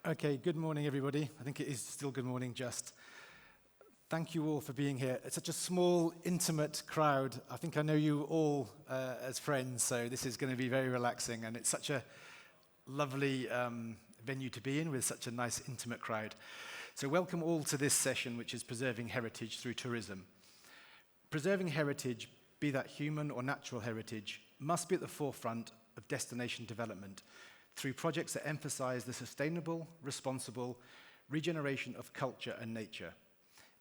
Okay, good morning, everybody. I think it is still good morning, just. Thank you all for being here. It's such a small, intimate crowd. I think I know you all as friends, so this is going to be very relaxing, and it's such a lovely venue to be in with such a nice, intimate crowd. So welcome all to this session, which is Preserving Heritage Through Tourism. Preserving heritage, be that human or natural heritage, must be at the forefront of destination development through projects that emphasize the sustainable, responsible regeneration of culture and nature.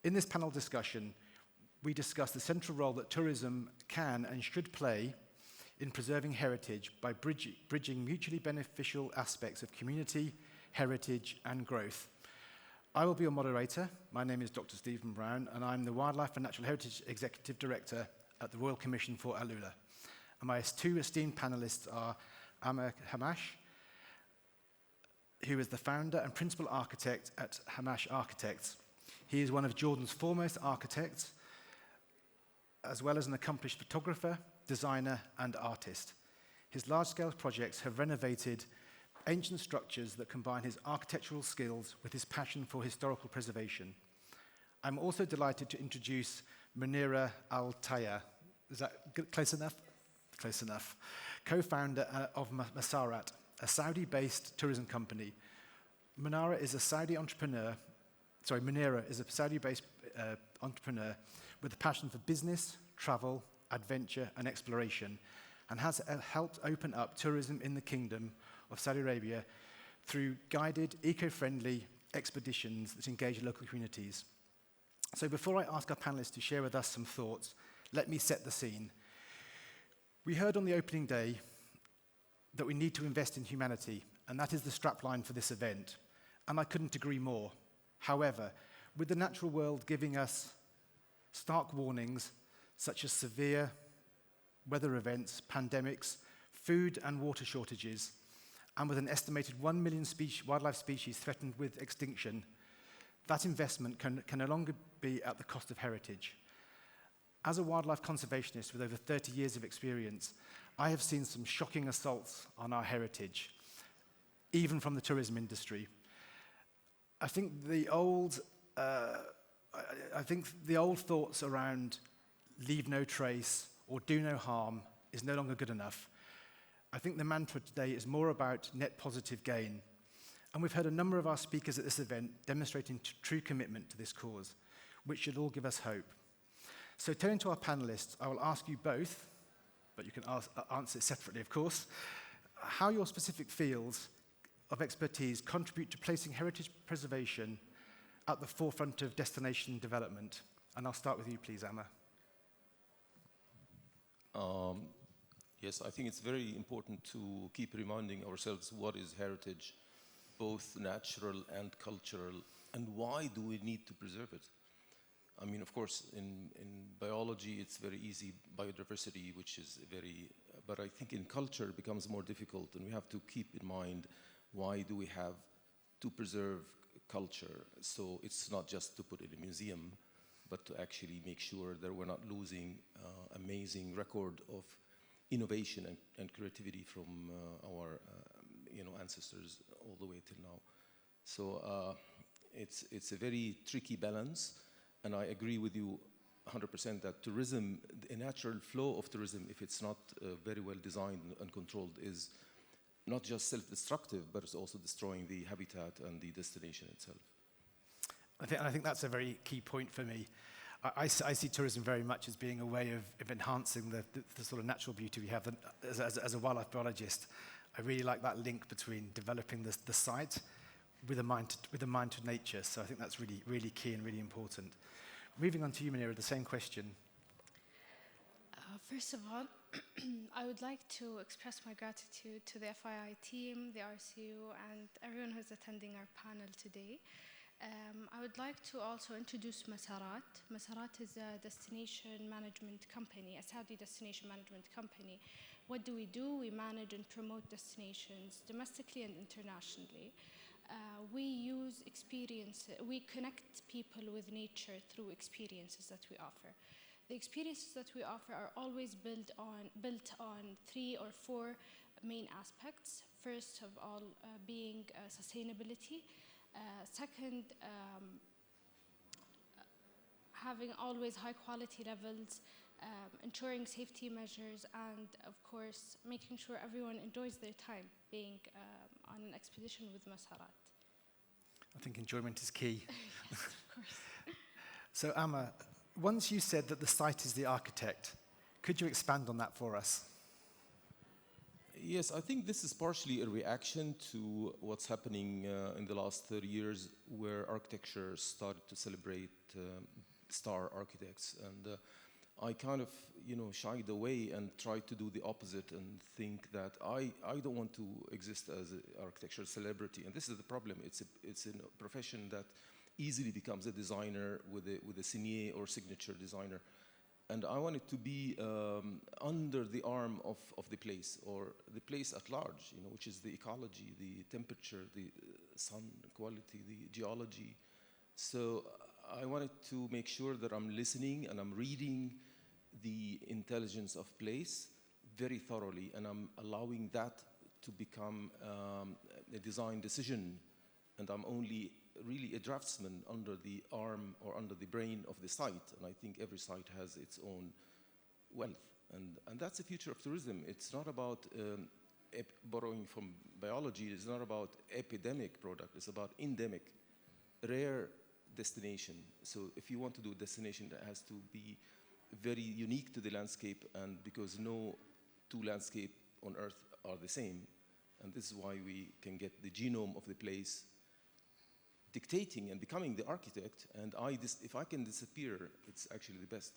In this panel discussion, we discuss the central role that tourism can and should play in preserving heritage by bridging mutually beneficial aspects of community, heritage, and growth. I will be your moderator. My name is Dr. Stephen Browne, and I'm the Wildlife and Natural Heritage Executive Director at the Royal Commission for AlUla. And my two esteemed panelists are Ammar, who is the founder and principal architect at Khammash Architects. He is one of Jordan's foremost architects, as well as an accomplished photographer, designer, and artist. His large-scale projects have renovated ancient structures that combine his architectural skills with his passion for historical preservation. I'm also delighted to introduce Munira AlTayyar. Is that close enough? Close enough. Co-founder of Masarat, a Saudi-based tourism company. Munira is a Saudi-based entrepreneur with a passion for business, travel, adventure, and exploration, and has helped open up tourism in the Kingdom of Saudi Arabia through guided, eco-friendly expeditions that engage local communities. So before I ask our panelists to share with us some thoughts, let me set the scene. We heard on the opening day that we need to invest in humanity, and that is the strapline for this event. And I couldn't agree more. However, with the natural world giving us stark warnings, such as severe weather events, pandemics, food and water shortages, and with an estimated 1 million wildlife species threatened with extinction, that investment can no longer be at the cost of heritage. As a wildlife conservationist with over 30 years of experience, I have seen some shocking assaults on our heritage, even from the tourism industry. I think the old thoughts around leave no trace or do no harm is no longer good enough. I think the mantra today is more about net positive gain. And we've heard a number of our speakers at this event demonstrating true commitment to this cause, which should all give us hope. So turning to our panelists, I will ask you both, but you can answer it separately, of course, how your specific fields of expertise contribute to placing heritage preservation at the forefront of destination development. And I'll start with you, please, Ammar. Yes, I think it's very important to keep reminding ourselves what is heritage, both natural and cultural, and why do we need to preserve it? I mean, of course, in biology, it's very easy, biodiversity, which is but I think in culture it becomes more difficult, and we have to keep in mind why do we have to preserve culture. So it's not just to put it in a museum, but to actually make sure that we're not losing amazing record of innovation and creativity from our ancestors all the way till now. So it's a very tricky balance. And I agree with you 100% that tourism, a natural flow of tourism, if it's not very well designed and controlled, is not just self-destructive, but it's also destroying the habitat and the destination itself. I think that's a very key point for me. I see tourism very much as being a way of enhancing the sort of natural beauty we have. As a wildlife biologist, I really like that link between developing the site with a mind to nature. So I think that's really, really key and really important. Moving on to you, Munira, the same question. First of all, I would like to express my gratitude to the FII team, the RCU, and everyone who's attending our panel today. I would like to also introduce Masarat. Masarat is a destination management company, a Saudi destination management company. What do? We manage and promote destinations domestically and internationally. We use we connect people with nature through experiences that we offer. The experiences that we offer are always built on 3 or 4 main aspects. first of all being sustainability. Second, having always high quality levels, ensuring safety measures, and of course making sure everyone enjoys their time being on an expedition with Masarat. I think enjoyment is key. Yes, of course. So Ammar, once you said that the site is the architect, could you expand on that for us? Yes, I think this is partially a reaction to what's happening in the last 30 years, where architecture started to celebrate star architects. And I kind of, shied away and tried to do the opposite and think that I don't want to exist as an architectural celebrity. And this is the problem. It's a profession that easily becomes a designer with a signé or signature designer. And I wanted to be under the arm of the place, or the place at large, which is the ecology, the temperature, the sun quality, the geology. So I wanted to make sure that I'm listening and I'm reading the intelligence of place very thoroughly, and I'm allowing that to become a design decision. And I'm only really a draftsman under the arm or under the brain of the site. And I think every site has its own wealth. And that's the future of tourism. It's not about borrowing from biology. It's not about epidemic product. It's about endemic, rare destination. So if you want to do a destination that has to be very unique to the landscape, and because no two landscapes on Earth are the same. And this is why we can get the genome of the place dictating and becoming the architect, and if I can disappear, it's actually the best.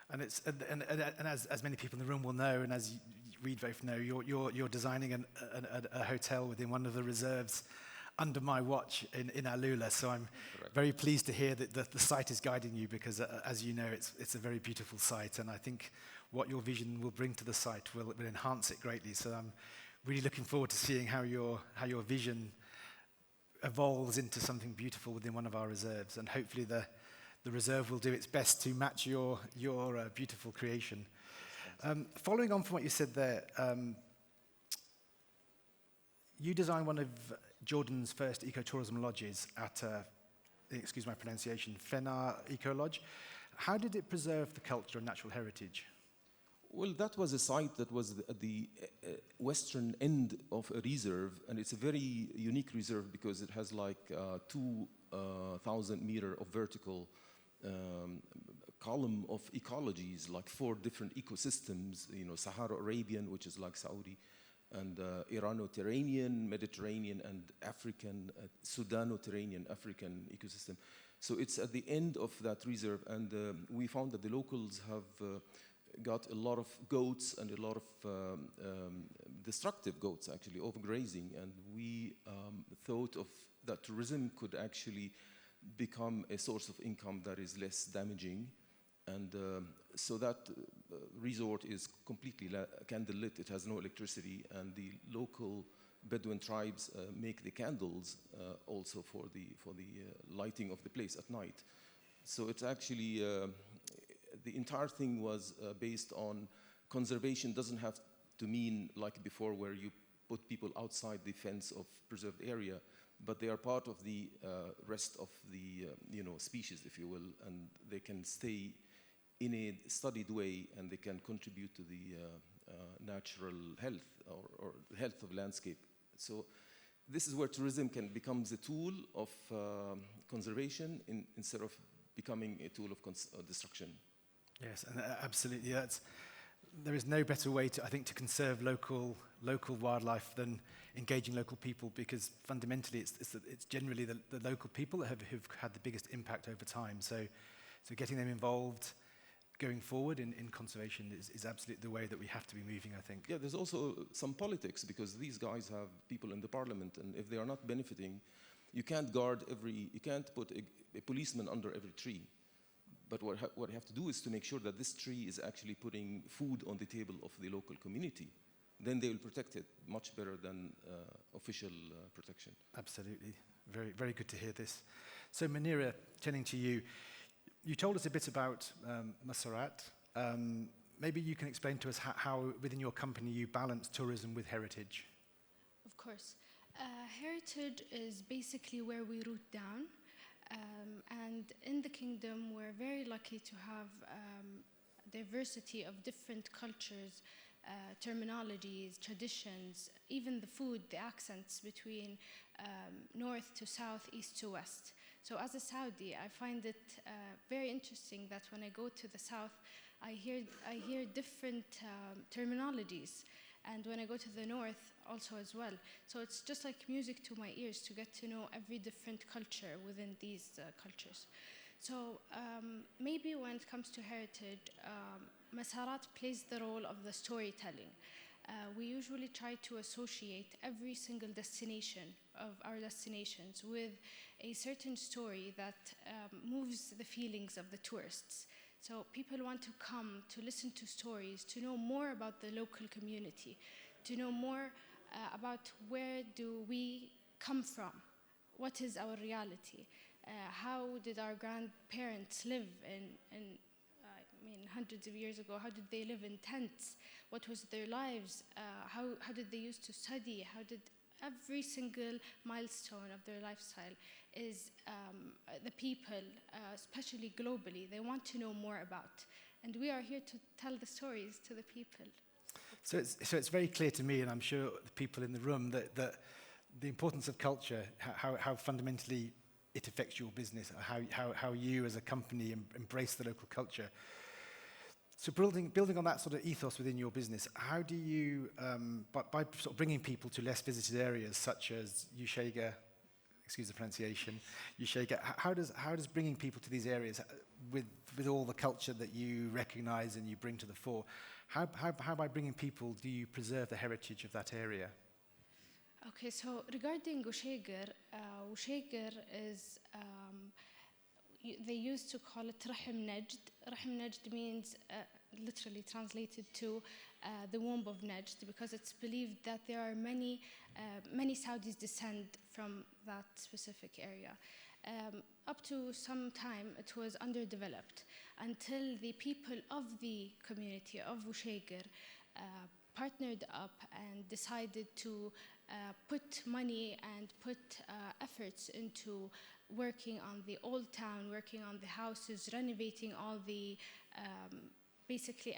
And as many people in the room will know, and as we both know, you're designing a hotel within one of the reserves under my watch in AlUla. So I'm very pleased to hear that the site is guiding you, because as you know, it's a very beautiful site, and I think what your vision will bring to the site will enhance it greatly. So I'm really looking forward to seeing how your vision evolves into something beautiful within one of our reserves, and hopefully the reserve will do its best to match your beautiful creation. Following on from what you said there, you designed one of Jordan's first ecotourism lodges at, excuse my pronunciation, Fenar Eco Lodge. How did it preserve the culture and natural heritage? Well, that was a site that was at the western end of a reserve, and it's a very unique reserve because it has like 2,000 meter of vertical column of ecologies, like 4 different ecosystems, Sahara-Arabian, which is like Saudi, and Irano-Terranean, Mediterranean, and African, Sudano-Terranean, African ecosystem. So it's at the end of that reserve, and we found that the locals have got a lot of goats and a lot of destructive goats, actually, overgrazing. And we thought of that tourism could actually become a source of income that is less damaging. And so that resort is completely candlelit. It has no electricity, and the local Bedouin tribes make the candles also for the lighting of the place at night. So it's actually the entire thing was based on conservation. Doesn't have to mean like before, where you put people outside the fence of preserved area, but they are part of the rest of the species, if you will, and they can stay in a studied way, and they can contribute to the natural health or health of landscape. So this is where tourism becomes a tool of conservation instead of becoming a tool of destruction. Yes, and absolutely. There is no better way to conserve local wildlife than engaging local people, because fundamentally it's generally the local people that have had the biggest impact over time. So getting them involved going forward in conservation is absolutely the way that we have to be moving, I think. Yeah, there's also some politics, because these guys have people in the parliament, and if they are not benefiting, you can't put a policeman under every tree. But what you have to do is to make sure that this tree is actually putting food on the table of the local community. Then they will protect it much better than official protection. Absolutely. Very, very good to hear this. So Munira, turning to you, you told us a bit about Masarat. Maybe you can explain to us how within your company you balance tourism with heritage. course. Heritage is basically where we root down. And in the kingdom, we're very lucky to have diversity of different cultures, terminologies, traditions, even the food, the accents between north to south, east to west. So as a Saudi, I find it very interesting that when I go to the south, I hear different terminologies. And when I go to the north, also as well. So it's just like music to my ears to get to know every different culture within these cultures. So maybe when it comes to heritage, Masarat plays the role of the storytelling. We usually try to associate every single destination of our destinations with a certain story that moves the feelings of the tourists. So people want to come to listen to stories, to know more about the local community, to know more about where do we come from, what is our reality, how did our grandparents live hundreds of years ago, how did they live in tents, what was their lives, how did they used to study, how did every single milestone of their lifestyle is the people, especially globally, they want to know more about. And we are here to tell the stories to the people. So it's very clear to me, and I'm sure the people in the room, that the importance of culture, how fundamentally it affects your business, how you as a company embrace the local culture. So building on that sort of ethos within your business, how do you, by sort of bringing people to less visited areas such as Ushega, excuse the pronunciation, Ushega, how does bringing people to these areas with all the culture that you recognize and you bring to the fore, how by bringing people do you preserve the heritage of that area? Okay, so regarding Ushega is, they used to call it Rahim Najd. Rahim Najd means, literally translated to the womb of Najd, because it's believed that there are many Saudis descend from that specific area. Up to some time, it was underdeveloped until the people of the community of Ushega partnered up and decided to put money and put efforts into working on the old town, working on the houses, renovating all the, basically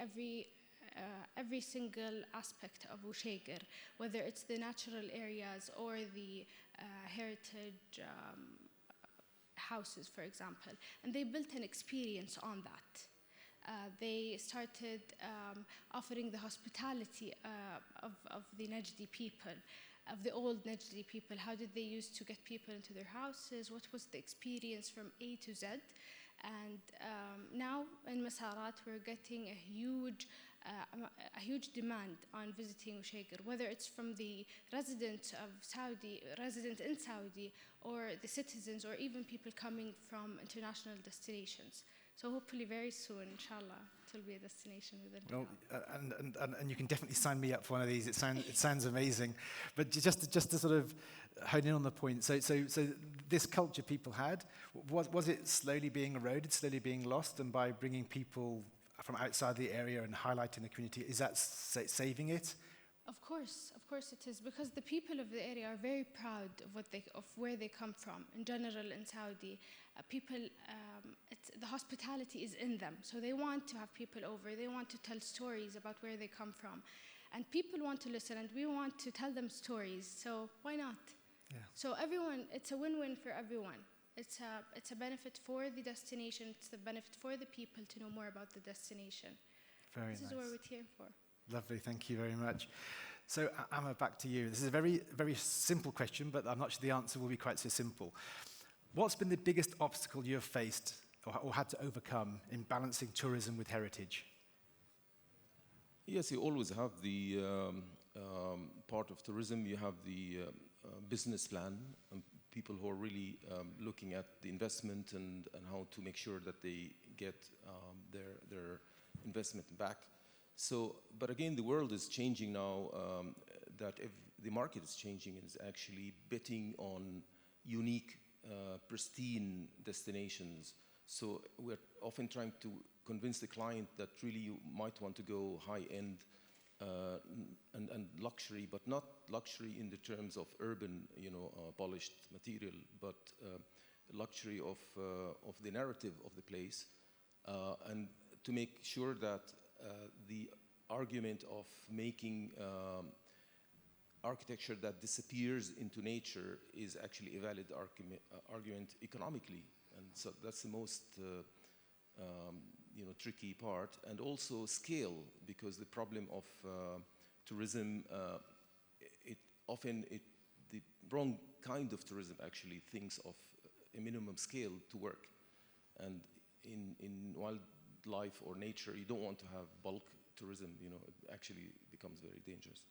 every single aspect of Ushega, whether it's the natural areas or the heritage houses, for example. And they built an experience on that. They started offering the hospitality of the Najdi people, of the old Najdi people. How did they used to get people into their houses? What was the experience from A to Z? And now in Masarat, we're getting a huge demand on visiting Ushega, whether it's from the resident in Saudi, or the citizens, or even people coming from international destinations. So hopefully very soon, inshallah, it will be a destination within. Well, and you can definitely sign me up for one of these. It sounds amazing. But just to sort of hone in on the point, so this culture people had, was it slowly being eroded, slowly being lost? And by bringing people from outside the area and highlighting the community, is that saving it? Of course it is, because the people of the area are very proud of where they come from. In general, in Saudi, people, the hospitality is in them, so they want to have people over. They want to tell stories about where they come from, and people want to listen, and we want to tell them stories. So why not? Yeah. So everyone, it's a win-win for everyone. It's a benefit for the destination. It's a benefit for the people to know more about the destination. Very nice. This is what we're here for. Lovely, thank you very much. So, Ammar, back to you. This is a very, very simple question, but I'm not sure the answer will be quite so simple. What's been the biggest obstacle you have faced or had to overcome in balancing tourism with heritage? Yes, you always have the part of tourism. You have the business plan, and people who are really looking at the investment and how to make sure that they get their investment back. So, but again, the world is changing now, that if the market is changing, and is actually betting on unique, pristine destinations. So we're often trying to convince the client that really you might want to go high-end and luxury, but not luxury in the terms of urban, polished material, but luxury of the narrative of the place, and to make sure that the argument of making architecture that disappears into nature is actually a valid argument economically, and so that's the most tricky part, and also scale, because the problem of tourism, the wrong kind of tourism actually thinks of a minimum scale to work, and in wildlife or nature, you don't want to have bulk tourism. It actually becomes very dangerous.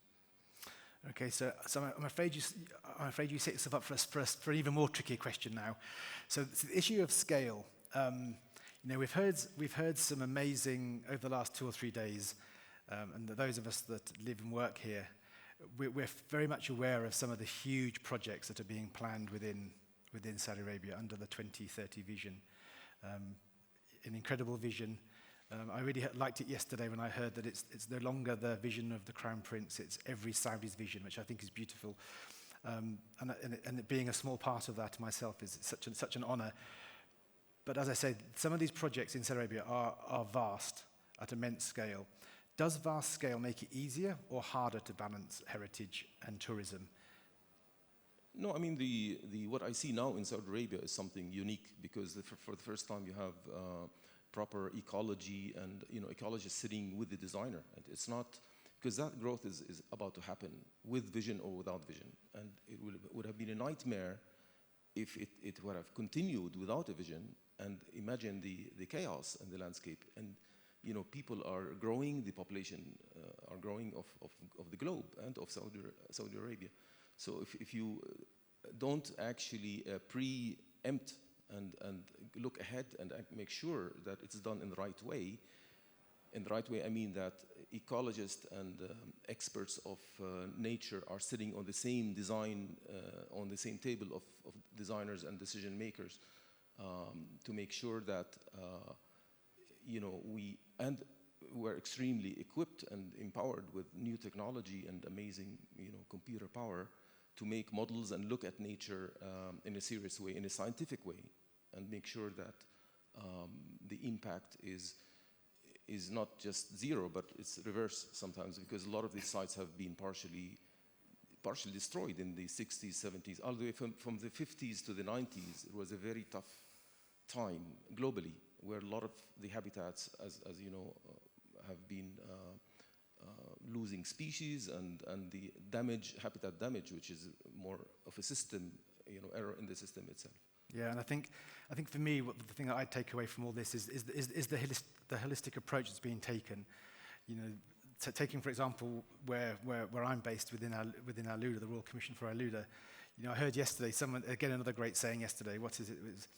Okay, so I'm afraid you set yourself up for an even more tricky question now. So the issue of scale. We've heard some amazing over the last 2 or 3 days, and those of us that live and work here, we're very much aware of some of the huge projects that are being planned within Saudi Arabia under the 2030 vision. An incredible vision. I really liked it yesterday when I heard that it's no longer the vision of the Crown Prince, it's every Saudi's vision, which I think is beautiful. And it being a small part of that myself is such an honor. But as I said, some of these projects in Saudi Arabia are vast, at immense scale. Does vast scale make it easier or harder to balance heritage and tourism? No, I mean, what I see now in Saudi Arabia is something unique, because for the first time you have proper ecology, and ecologists sitting with the designer. And it's not, because that growth is about to happen with vision or without vision. And it would have been a nightmare if it would have continued without a vision. And imagine the chaos in the landscape. And people are growing, the population are growing of the globe and of Saudi Arabia. So if you don't actually preempt and look ahead and make sure that it's done in the right way, I mean that ecologists and experts of nature are sitting on the same design, on the same table of designers and decision makers, to make sure that we're extremely equipped and empowered with new technology and amazing computer power to make models and look at nature in a serious way, in a scientific way, and make sure that the impact is not just zero, but it's reverse sometimes, because a lot of these sites have been partially destroyed in the 60s, 70s, all the way from the 50s to the 90s. It was a very tough time globally, where a lot of the habitats, as you know, have been losing species, and the habitat damage, which is more of a system, error in the system itself. Yeah, and I think for me, the thing that I take away from all this is the holistic approach that's being taken. Taking, for example, where I'm based within AlUla, the Royal Commission for AlUla. I heard yesterday another great saying yesterday. What is it? It was,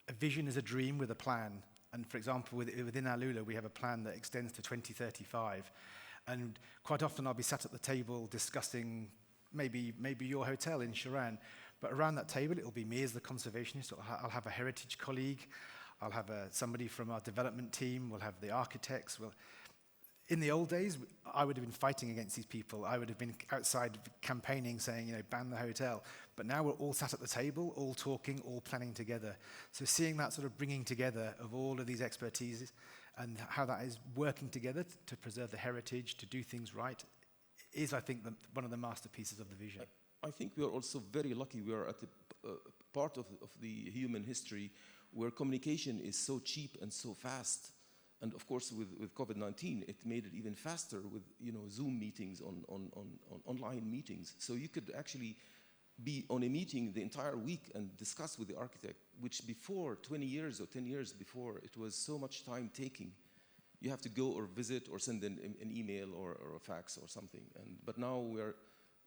a vision is a dream with a plan. And for example, within AlUla, we have a plan that extends to 2035. And quite often I'll be sat at the table discussing maybe your hotel in Sharan. But around that table, it'll be me as the conservationist. I'll have a heritage colleague. I'll have somebody from our development team. We'll have the architects. In the old days, I would have been fighting against these people. I would have been outside campaigning, saying, ban the hotel. But now we're all sat at the table, all talking, all planning together. So seeing that sort of bringing together of all of these expertises and how that is working together to preserve the heritage, to do things right, is, I think, one of the masterpieces of the vision. I think we are also very lucky. We are at the part of the human history where communication is so cheap and so fast. And of course, with COVID-19, it made it even faster with Zoom meetings, on online meetings. So you could actually be on a meeting the entire week and discuss with the architect, which before, 20 years or 10 years before, it was so much time taking. You have to go or visit or send an email or a fax or something. But now we're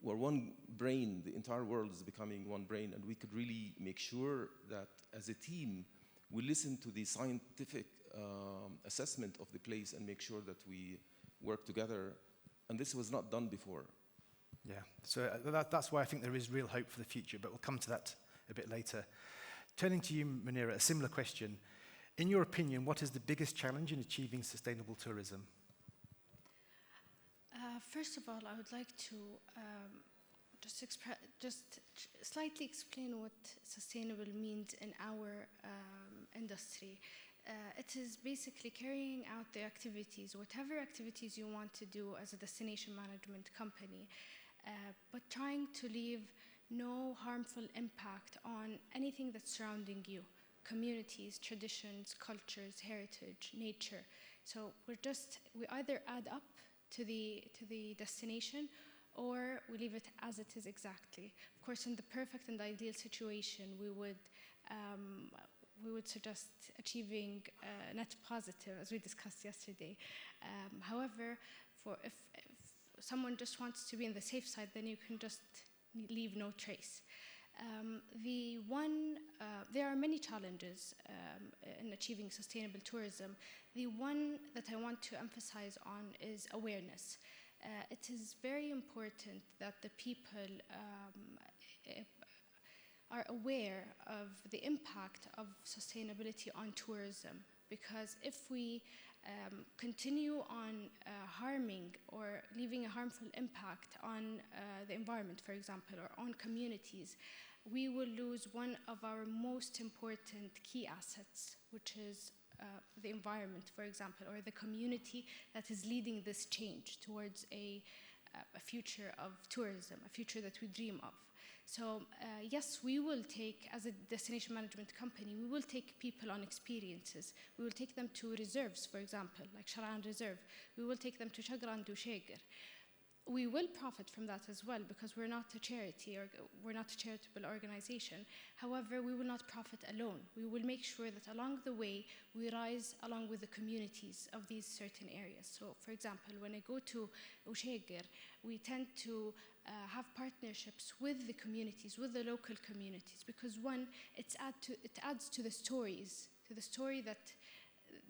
one brain. The entire world is becoming one brain, and we could really make sure that as a team, we listen to the scientific assessment of the place and make sure that we work together. And this was not done before. Yeah, so that's why I think there is real hope for the future, but we'll come to that a bit later. Turning to you, Munira, a similar question. In your opinion, what is the biggest challenge in achieving sustainable tourism? First of all, I would like to slightly explain what sustainable means in our industry. It is basically carrying out the activities, whatever activities you want to do as a destination management company, but trying to leave no harmful impact on anything that's surrounding you, communities, traditions, cultures, heritage, nature. So we either add up to the destination, or we leave it as it is exactly. Of course, in the perfect and ideal situation, we would suggest achieving net positive, as we discussed yesterday. However, if someone just wants to be on the safe side, then you can just leave no trace. There are many challenges in achieving sustainable tourism. The one that I want to emphasize on is awareness. It is very important that the people are aware of the impact of sustainability on tourism, because if we continue on harming or leaving a harmful impact on the environment, for example, or on communities, we will lose one of our most important key assets, which is the environment, for example, or the community that is leading this change towards a future of tourism, a future that we dream of. So yes, we will take, as a destination management company, we will take people on experiences. We will take them to reserves, for example, like Sharan Reserve. We will take them to Shagran Dusheger. We will profit from that as well, because we're not a charity, or we're not a charitable organization. However, we will not profit alone. We will make sure that along the way, we rise along with the communities of these certain areas. So, for example, when I go to Usheger, we tend to have partnerships with the communities, with the local communities, because one, it adds to the stories, to the story that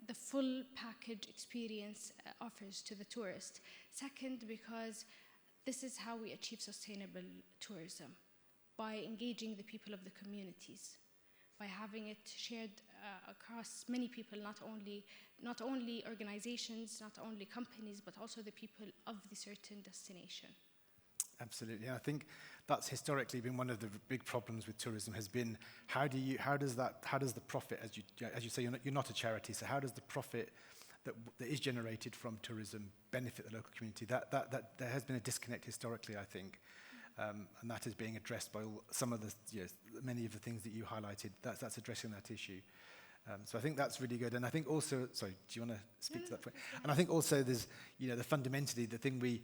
the full package experience offers to the tourist. Second, because this is how we achieve sustainable tourism, by engaging the people of the communities, by having it shared across many people, not only organizations, not only companies, but also the people of the certain destination. Absolutely. And I think that's historically been one of the big problems with tourism, has been how does the profit, as you say, you're not a charity, so how does the profit that is generated from tourism benefit the local community? That there has been a disconnect historically, I think, and that is being addressed by some of the many of the things that you highlighted. That's addressing that issue. So I think that's really good. And I think also, sorry, do you want to speak to that point? And I think also there's, fundamentally the thing we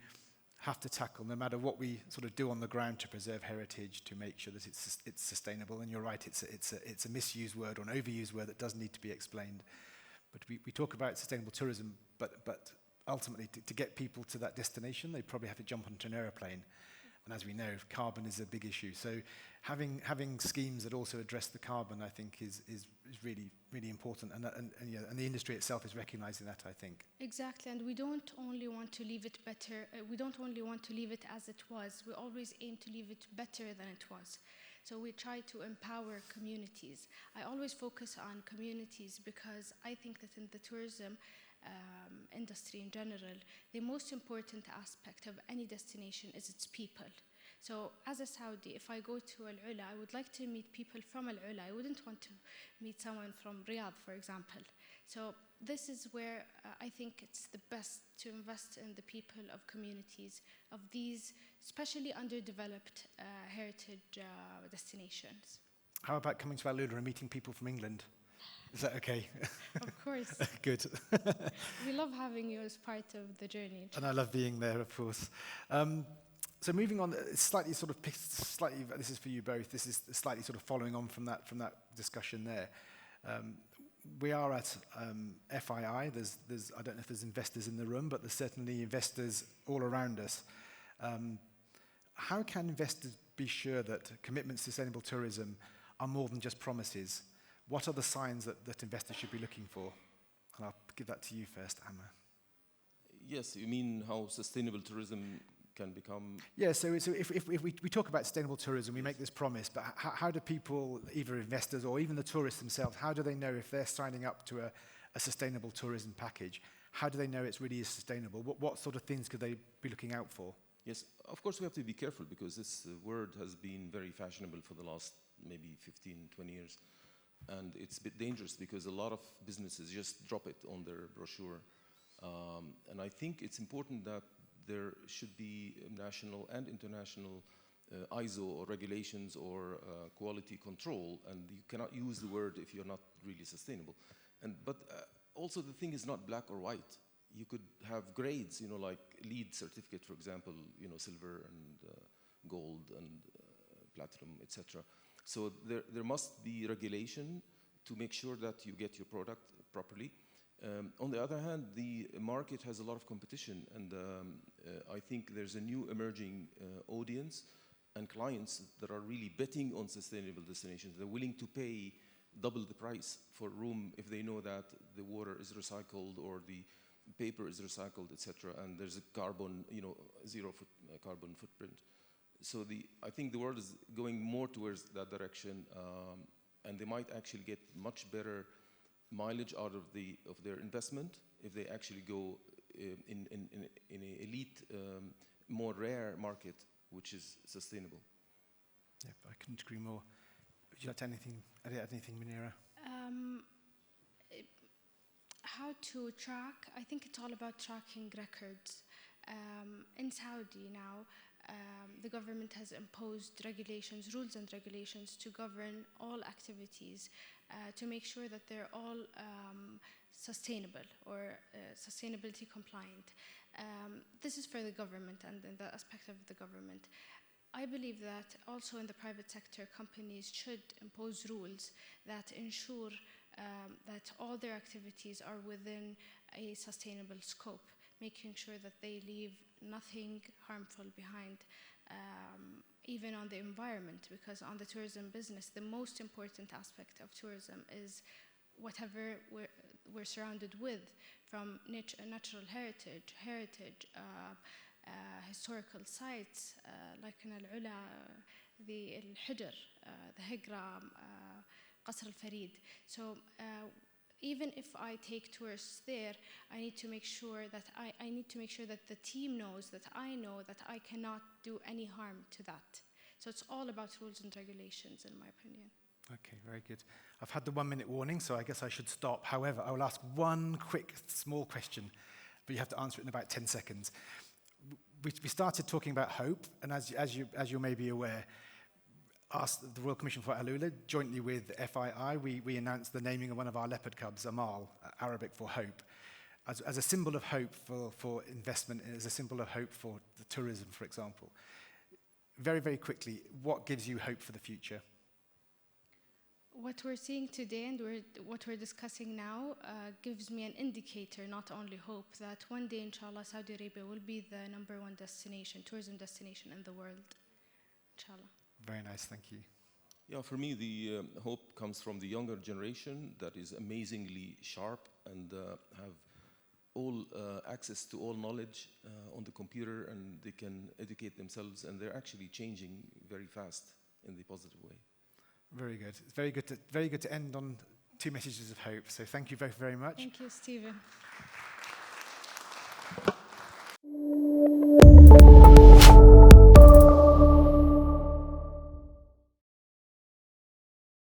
have to tackle, no matter what we sort of do on the ground to preserve heritage, to make sure that it's sustainable. And you're right, it's a misused word or an overused word that does need to be explained. But we talk about sustainable tourism, but ultimately to get people to that destination, they probably have to jump onto an aeroplane. And as we know, carbon is a big issue. So having schemes that also address the carbon, I think, is really, really important. And the industry itself is recognizing that, I think. Exactly. And we don't only want to leave it better. We don't only want to leave it as it was. We always aim to leave it better than it was. So we try to empower communities. I always focus on communities because I think that in the tourism industry in general, the most important aspect of any destination is its people. So as a Saudi, if I go to AlUla, I would like to meet people from AlUla. I wouldn't want to meet someone from Riyadh, for example. So this is where I think it's the best to invest in the people of communities of these especially underdeveloped heritage destinations. How about coming to AlUla and meeting people from England? Is that okay? Of course. Good. We love having you as part of the journey. And I love being there, of course. So moving on, slightly, this is for you both, this is slightly sort of following on from that discussion there. We are at FII, there's I don't know if there's investors in the room, but there's certainly investors all around us. How can investors be sure that commitments to sustainable tourism are more than just promises? What are the signs that investors should be looking for? And I'll give that to you first, Ammar. Yes, you mean how sustainable tourism can become? Yeah, so if we talk about sustainable tourism, we make this promise, but how do people, either investors or even the tourists themselves, how do they know if they're signing up to a sustainable tourism package? how do they know it's really sustainable? What sort of things could they be looking out for? Yes, of course we have to be careful because this word has been very fashionable for the last maybe 15, 20 years. And it's a bit dangerous because a lot of businesses just drop it on their brochure. And I think it's important that there should be national and international ISO or regulations or quality control, and you cannot use the word if you're not really sustainable. But also the thing is not black or white. You could have grades, like LEED certificate, for example, silver and gold and platinum, etc. So there must be regulation to make sure that you get your product properly. On the other hand, the market has a lot of competition, and I think there's a new emerging audience and clients that are really betting on sustainable destinations. They're willing to pay double the price for room if they know that the water is recycled or the paper is recycled, etc. And there's a carbon, zero carbon footprint. So I think the world is going more towards that direction, and they might actually get much better mileage out of their investment if they actually go in an elite, more rare market, which is sustainable. Yeah, I couldn't agree more. Would you like to add anything, Munira? How to track? I think it's all about tracking records. In Saudi now, the government has imposed rules and regulations to govern all activities to make sure that they're all sustainable or sustainability compliant. This is for the government and the aspect of the government. I believe that also in the private sector, companies should impose rules that ensure that all their activities are within a sustainable scope, making sure that they leave nothing harmful behind, even on the environment, because on the tourism business, the most important aspect of tourism is whatever we're surrounded with, from natural heritage, historical sites, like in AlUla, the الحجر, the Higra, Qasr al-Farid. So even if I take tourists there, I need to make sure that the team knows that I know that I cannot do any harm to that. So it's all about rules and regulations, in my opinion. Okay, very good. I've had the 1 minute warning, so I guess I should stop. However, I will ask one quick, small question, but you have to answer it in about 10 seconds. We started talking about hope, and as you may be aware, the Royal Commission for AlUla, jointly with FII, we announced the naming of one of our leopard cubs, Ammar, Arabic for hope, as a symbol of hope for investment, as a symbol of hope for the tourism, for example. Very, very quickly, what gives you hope for the future? What we're seeing today and what we're discussing now gives me an indicator, not only hope, that one day, inshallah, Saudi Arabia will be the #1 tourism destination in the world. Inshallah. Very nice, thank you. Yeah, for me, the hope comes from the younger generation that is amazingly sharp and have all access to all knowledge on the computer, and they can educate themselves, and they're actually changing very fast in the positive way. Very good. It's very good to end on 2 messages of hope. So thank you both very much. Thank you, Stephen.